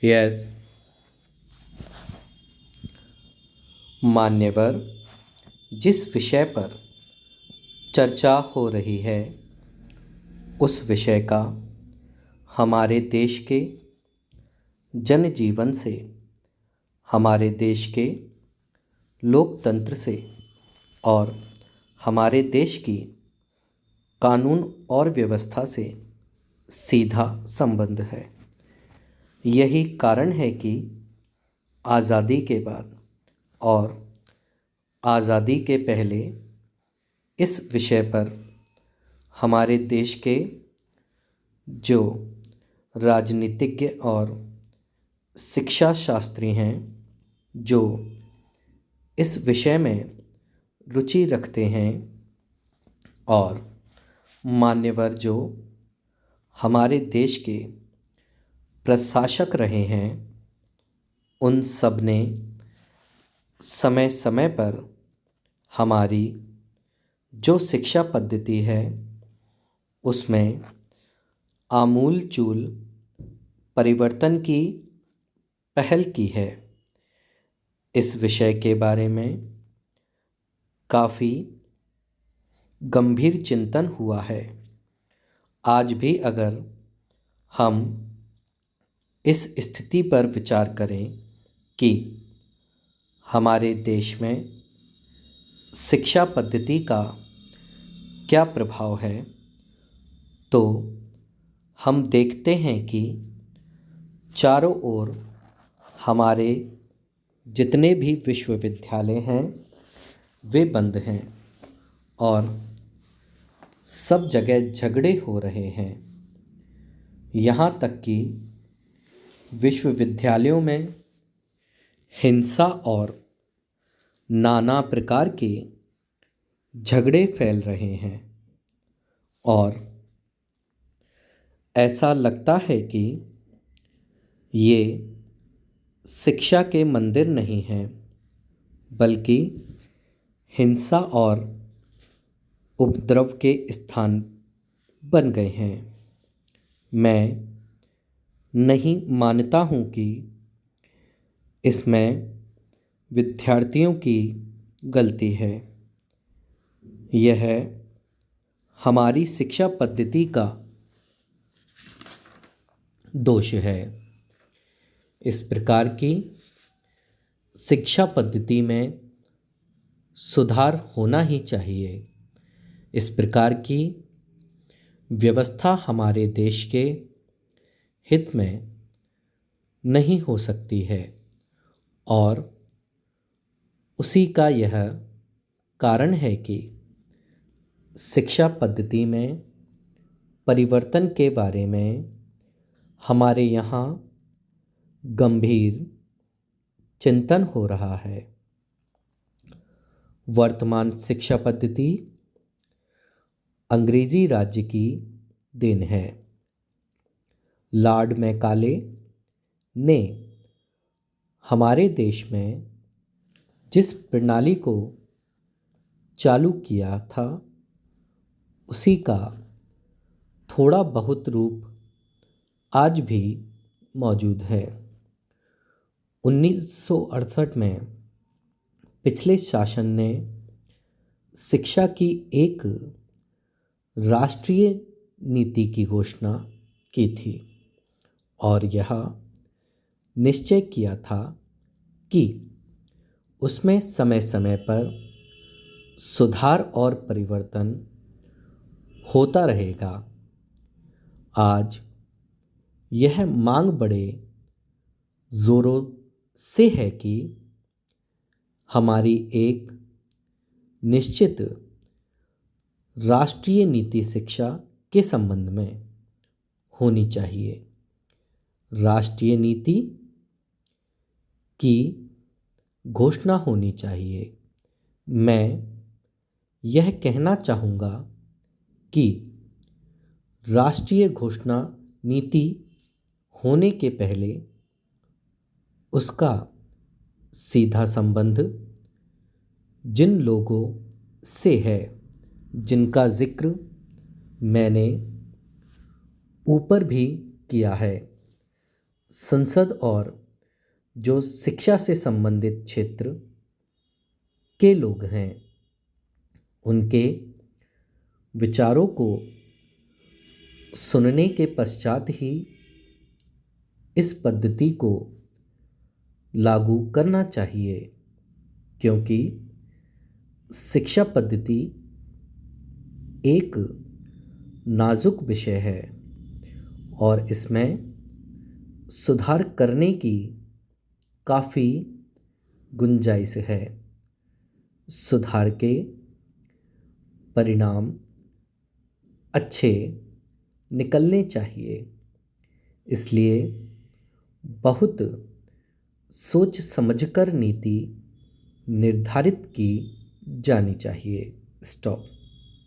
Yes. मान्यवर, जिस विषय पर चर्चा हो रही है उस विषय का हमारे देश के जनजीवन से, हमारे देश के लोकतंत्र से और हमारे देश की कानून और व्यवस्था से सीधा संबंध है। यही कारण है कि आज़ादी के बाद और आज़ादी के पहले इस विषय पर हमारे देश के जो राजनीतिज्ञ और शिक्षा शास्त्री हैं, जो इस विषय में रुचि रखते हैं, और मान्यवर जो हमारे देश के प्रशासक रहे हैं, उन सब ने समय समय पर हमारी जो शिक्षा पद्धति है उसमें आमूलचूल परिवर्तन की पहल की है। इस विषय के बारे में काफ़ी गंभीर चिंतन हुआ है। आज भी अगर हम इस स्थिति पर विचार करें कि हमारे देश में शिक्षा पद्धति का क्या प्रभाव है, तो हम देखते हैं कि चारों ओर हमारे जितने भी विश्वविद्यालय हैं वे बंद हैं और सब जगह झगड़े हो रहे हैं। यहाँ तक कि विश्वविद्यालयों में हिंसा और नाना प्रकार के झगड़े फैल रहे हैं और ऐसा लगता है कि ये शिक्षा के मंदिर नहीं हैं, बल्कि हिंसा और उपद्रव के स्थान बन गए हैं। मैं नहीं मानता हूँ कि इसमें विद्यार्थियों की गलती है। यह हमारी शिक्षा पद्धति का दोष है। इस प्रकार की शिक्षा पद्धति में सुधार होना ही चाहिए। इस प्रकार की व्यवस्था हमारे देश के हित में नहीं हो सकती है और उसी का यह कारण है कि शिक्षा पद्धति में परिवर्तन के बारे में हमारे यहाँ गंभीर चिंतन हो रहा है। वर्तमान शिक्षा पद्धति अंग्रेजी राज्य की देन है। लॉर्ड मैकाले ने हमारे देश में जिस प्रणाली को चालू किया था उसी का थोड़ा बहुत रूप आज भी मौजूद है। 1968 में पिछले शासन ने शिक्षा की एक राष्ट्रीय नीति की घोषणा की थी और यह निश्चय किया था कि उसमें समय समय पर सुधार और परिवर्तन होता रहेगा। आज यह मांग बड़े ज़ोरों से है कि हमारी एक निश्चित राष्ट्रीय नीति शिक्षा के संबंध में होनी चाहिए। राष्ट्रीय नीति की घोषणा होनी चाहिए। मैं यह कहना चाहूँगा कि राष्ट्रीय घोषणा नीति होने के पहले उसका सीधा संबंध जिन लोगों से है जिनका जिक्र मैंने ऊपर भी किया है, संसद और जो शिक्षा से संबंधित क्षेत्र के लोग हैं उनके विचारों को सुनने के पश्चात ही इस पद्धति को लागू करना चाहिए, क्योंकि शिक्षा पद्धति एक नाजुक विषय है और इसमें सुधार करने की काफ़ी गुंजाइश है। सुधार के परिणाम अच्छे निकलने चाहिए, इसलिए बहुत सोच समझकर नीति निर्धारित की जानी चाहिए। स्टॉप।